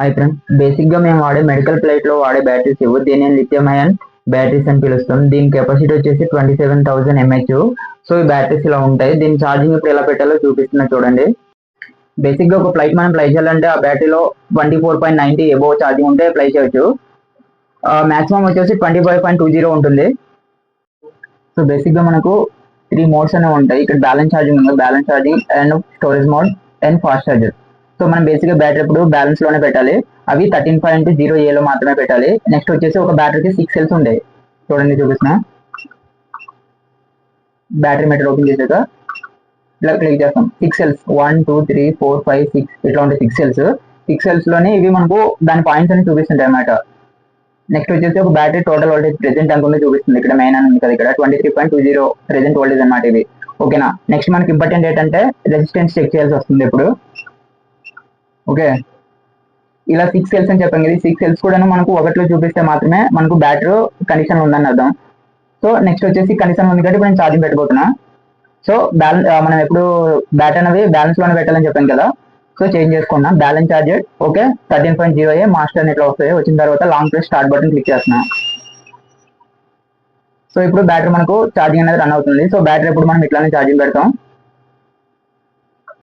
Hi friends, basic గా మేము వాడే మెడికల్ ప్లేట్ లో వాడే బ్యాటరీస్ ఇవ్వు. దీని లిథియం అయాన్ బ్యాటరీస్ అని పిలుస్తాం. దీని కెపాసిటీ వచ్చేసి 27,000 mAh. సో ఈ బ్యాటరీస్ ఇలా ఉంటాయి. దీని ఛార్జింగ్ ఇప్పుడు ఎలా పెట్టాలో చూపిస్తున్నా చూడండి. బేసిక్ గా ఒక ఫ్లైట్ మనం ప్లై చేయాలంటే ఆ బ్యాటరీలో 24.90 ఎబో ఛార్జింగ్ ఉంటే ప్లై చేయొచ్చు. మాక్సిమం వచ్చేసి 25.20 ఉంటుంది. సో బేసిక్ గా మనకు 3 మోడ్స్ అనేవి ఉంటాయి. ఇక్కడ బ్యాలెన్స్ ఛార్జింగ్ ఉంది, balance charging and storage mode and fast charger. So మనం బేసిక్ గా బ్యాటరీ ఇప్పుడు బ్యాలెన్స్ లోనే పెట్టాలి. అవి 13.0 లో మాత్రమే పెట్టాలి. నెక్స్ట్ వచ్చేసి ఒక బ్యాటరీకి 6 సెల్స్ ఉంటాయి. చూడండి చూపిస్తున్నా. బ్యాటరీ మీటర్ ఓపెన్ చేసాక ఇలా క్లిక్ చేస్తాం. 6 సెల్స్ 1 2 3 4 5 6 ఇట్లా ఉంటాయి. 6 సెల్స్ లోనే ఇవి మనకు దాని పాయింట్స్ అని చూపిస్తుంటాయి అన్నమాట. నెక్స్ట్ వచ్చేసి ఒక బ్యాటరీ టోటల్ వోల్టేజ్ ప్రెసెంట్ అనుకుంటే చూపిస్తుంది. ఇక్కడ మెయిన్ అని ఉంది కదా, ఇక్కడ 23.20 ప్రెసెంట్ వోల్టేజ్ అన్నమాట ఇది. ఓకేనా. నెక్స్ట్ మనకి ఇంపార్టెంట్ ఏంటంటే రెసిస్టెన్స్ చెక్ చేయాల్సి వస్తుంది ఇప్పుడు. ఓకే, ఇలా 6 సెల్స్ అని చెప్పాం కదా. 6 సెల్స్ కూడా మనకు ఒకటిలో చూపిస్తే మాత్రమే మనకు బ్యాటరీ కండిషన్ ఉందని అర్థం. సో నెక్స్ట్ వచ్చేసి కండిషన్ ఉంది కాబట్టి నేను ఛార్జింగ్ పెట్టబోతున్నా. సో మనం ఎప్పుడు బ్యాటరీ అనేది బ్యాలెన్స్ లోనే పెట్టాలని చెప్పాను కదా. సో చేంజ్ చేసుకున్నాం. బ్యాలెన్స్ ఛార్జర్ ఓకే 13.0 మాస్టర్ ఇట్లా వస్తాయి. వచ్చిన తర్వాత long press start button click చేస్తున్నా. సో ఇప్పుడు బ్యాటరీ మనకు ఛార్జింగ్ అనేది రన్ అవుతుంది. సో బ్యాటరీ ఇప్పుడు మనం ఇట్లానే ఛార్జింగ్ పెడతాం.